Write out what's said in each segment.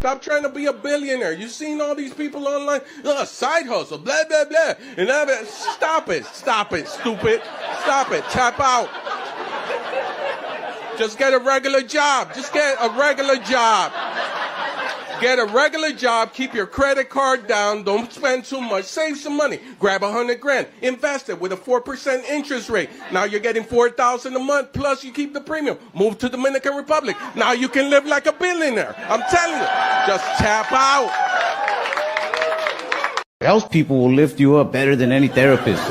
Stop trying to be a billionaire. You seen all these people online? Side hustle, blah, blah, blah. And stop it, stupid. Stop it, tap out. Just get a regular job. Just get a regular job. Get a regular job, keep your credit card down, don't spend too much, save some money, grab $100 grand, invest it with a 4% interest rate. Now you're getting $4,000 a month, plus you keep the premium. Move to Dominican Republic. Now you can live like a billionaire. I'm telling you, just tap out. Those people will lift you up better than any therapist.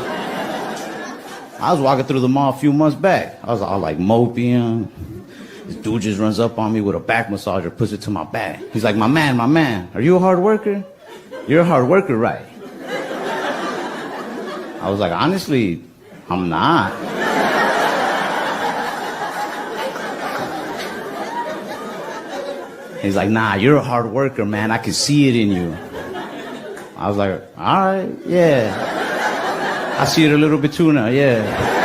I was walking through the mall a few months back. I was all like moping. This dude just runs up on me with a back massager, puts it to my back. He's like, my man, are you a hard worker? You're a hard worker, right? I was like, honestly, I'm not. He's like, nah, you're a hard worker, man. I can see it in you. I was like, all right, yeah. I see it a little bit too now, yeah.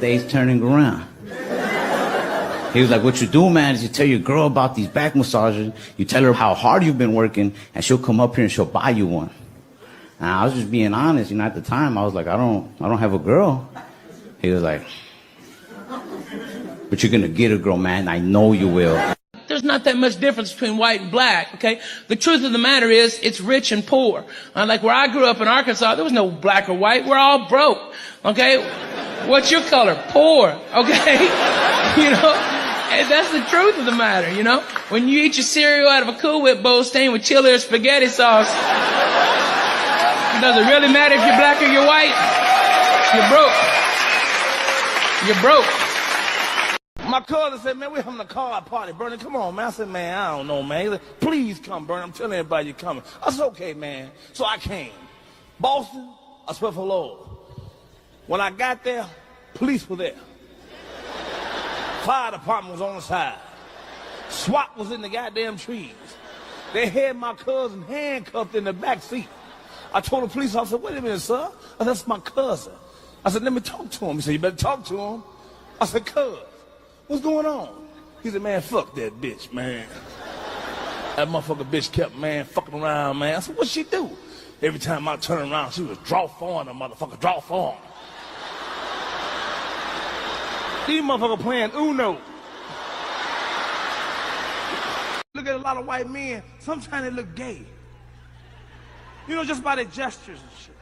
Days turning around. He was like, what you do, man, is you tell your girl about these back massages, you tell her how hard you've been working, and she'll come up here and she'll buy you one. And I was just being honest, at the time, I was like, I don't have a girl. He was like, but you're gonna get a girl, man, I know you will. There's not that much difference between white and black, okay? The truth of the matter is, it's rich and poor. Like where I grew up in Arkansas, there was no black or white, we're all broke, okay? What's your color? Poor, okay? And that's the truth of the matter, When you eat your cereal out of a Cool Whip bowl stained with chili or spaghetti sauce, does it really matter if you're black or you're white? You're broke. My cousin said, man, we're having a card party. Bernie, come on, man. I said, man, I don't know, man. He said, please come, Bernie. I'm telling everybody you're coming. I said, okay, man. So I came. Boston, I swear for the Lord. When I got there, police were there. Fire department was on the side. SWAT was in the goddamn trees. They had my cousin handcuffed in the back seat. I told the police officer, wait a minute, sir. I said, that's my cousin. I said, let me talk to him. He said, you better talk to him. I said, cuz, what's going on? He said, man, fuck that bitch, man. That motherfucker bitch kept, man, fucking around, man. I said, what'd she do? Every time I turned around, she was draw foreign, the motherfucker, draw foreign. These motherfuckers playing Uno. Look at a lot of white men, sometimes they look gay. Just by their gestures and shit.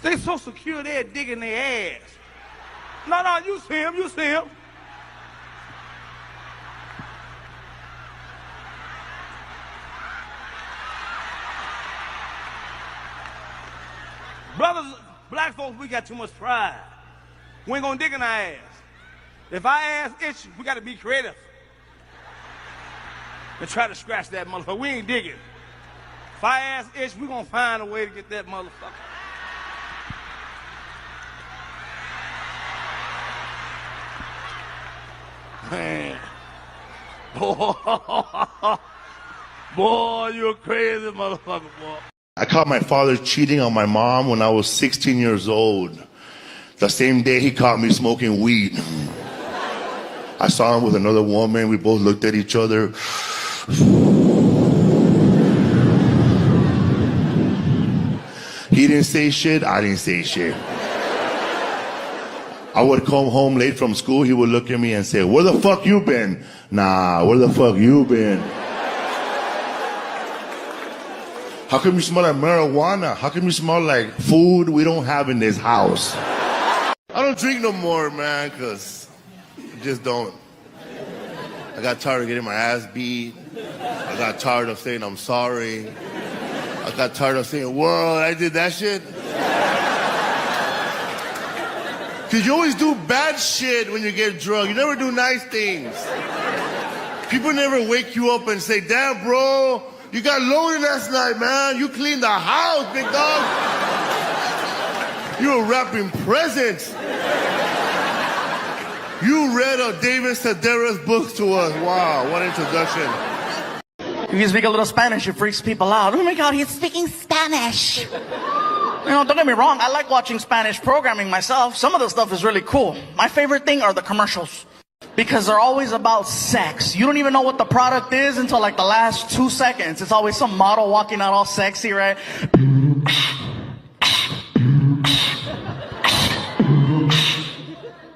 They so secure, they're digging their ass. No, you see him. Brothers, black folks, we got too much pride. We ain't gonna dig in our ass. If our ass itch, we gotta be creative. And try to scratch that motherfucker. We ain't digging. If our ass itch, we gonna find a way to get that motherfucker. Man. Boy, you a crazy motherfucker, boy. I caught my father cheating on my mom when I was 16 years old. The same day he caught me smoking weed. I saw him with another woman. We both looked at each other. He didn't say shit, I didn't say shit. I would come home late from school, he would look at me and say, where the fuck you been? Nah, where the fuck you been? How come you smell like marijuana? How come you smell like food we don't have in this house? I don't drink no more, man, because I just don't. I got tired of getting my ass beat. I got tired of saying I'm sorry. I got tired of saying, whoa, I did that shit. Because you always do bad shit when you get drunk. You never do nice things. People never wake you up and say, damn, bro, you got loaded last night, man. You cleaned the house, big dog. You were wrapping presents. You read a David Sedaris book to us. Wow, what introduction. If you speak a little Spanish, it freaks people out. Oh my God, he's speaking Spanish. You know, don't get me wrong, I like watching Spanish programming myself. Some of the stuff is really cool. My favorite thing are the commercials. Because they're always about sex. You don't even know what the product is until like the last 2 seconds. It's always some model walking out all sexy, right?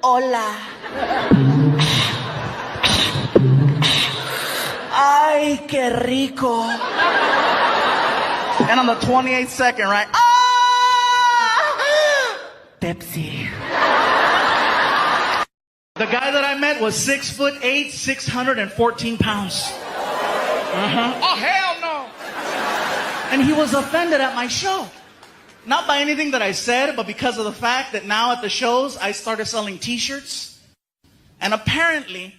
Hola. Ay, qué rico. And on the 28th second, right? Pepsi. The guy that I met was 6'8", 614 pounds. Oh, hell no. And he was offended at my show. Not by anything that I said, but because of the fact that now at the shows, I started selling t-shirts. And apparently,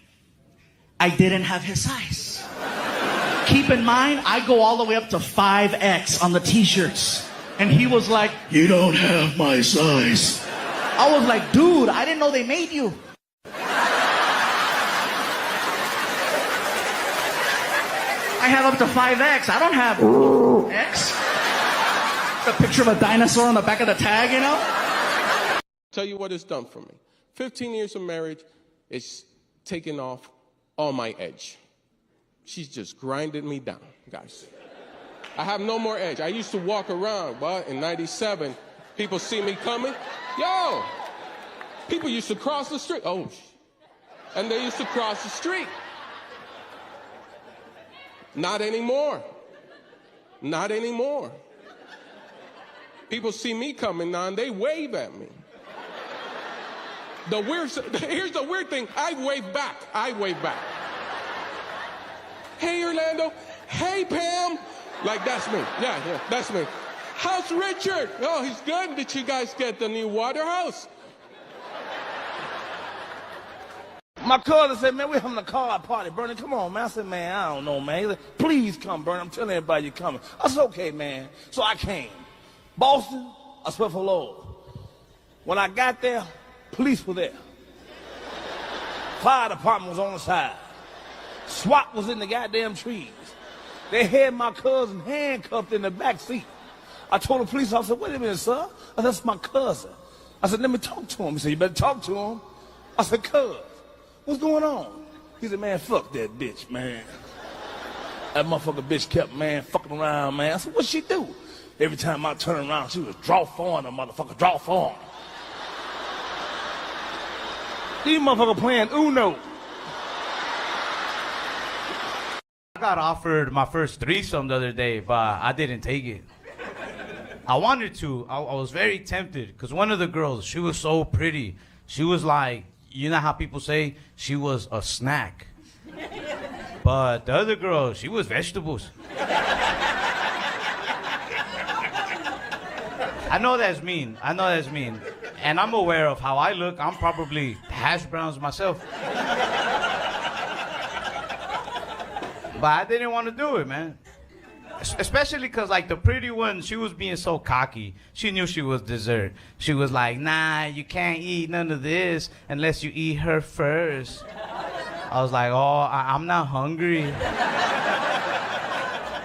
I didn't have his size. Keep in mind, I go all the way up to 5X on the t-shirts. And he was like, you don't have my size. I was like, dude, I didn't know they made you. I have up to 5X. I don't have X. A picture of a dinosaur on the back of the tag, you know? Tell you what it's done for me. 15 years of marriage, it's taken off all my edge. She's just grinded me down, guys. I have no more edge. I used to walk around, but in 97, people see me coming. Yo! People used to cross the street. Oh, and they used to cross the street. Not anymore. Not anymore. People see me coming now and they wave at me. Here's the weird thing. I wave back. I wave back. Hey, Orlando. Hey, Pam. Like, that's me. Yeah, that's me. How's Richard? Oh, he's good. Did you guys get the new water house? My cousin said, man, we're having a card party. Bernie, come on, man. I said, man, I don't know, man. He said, please come, Bernie. I'm telling everybody you're coming. I said, okay, man. So I came. Boston, I swear for Lord. When I got there, police were there. Fire department was on the side. SWAT was in the goddamn trees. They had my cousin handcuffed in the back seat. I told the police officer, wait a minute, sir. I said, that's my cousin. I said, let me talk to him. He said, you better talk to him. I said, cuz, what's going on? He said, man, fuck that bitch, man. That motherfucker bitch kept, man, fucking around, man. I said, what'd she do? Every time I turn around, she was draw foreign, the motherfucker, draw foreign. These motherfuckers playing Uno. I got offered my first threesome the other day, but I didn't take it. I wanted to. I was very tempted because one of the girls, she was so pretty. She was like, you know how people say she was a snack. But the other girl, she was vegetables. I know that's mean. And I'm aware of how I look. I'm probably hash browns myself. But I didn't want to do it, man. Especially because, like, the pretty one, she was being so cocky. She knew she was dessert. She was like, nah, you can't eat none of this unless you eat her first. I was like, oh, I'm not hungry.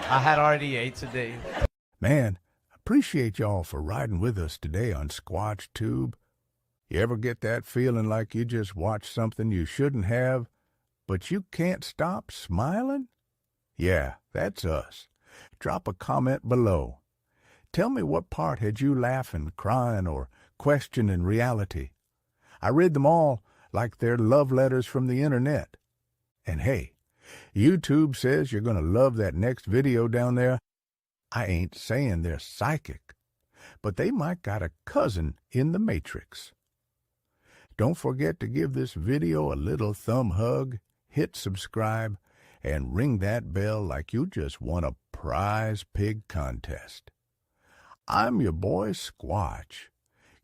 I had already ate today. Man, appreciate y'all for riding with us today on Squatch Tube. You ever get that feeling like you just watched something you shouldn't have, but you can't stop smiling? Yeah, that's us. Drop a comment below. Tell me what part had you laughing, crying, or questioning reality. I read them all like they're love letters from the internet. And hey, YouTube says you're going to love that next video down there. I ain't saying they're psychic, but they might got a cousin in the Matrix. Don't forget to give this video a little thumb hug, hit subscribe, and ring that bell like you just won a prize pig contest. I'm your boy Squatch.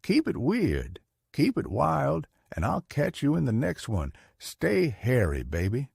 Keep it weird, keep it wild, and I'll catch you in the next one. Stay hairy, baby.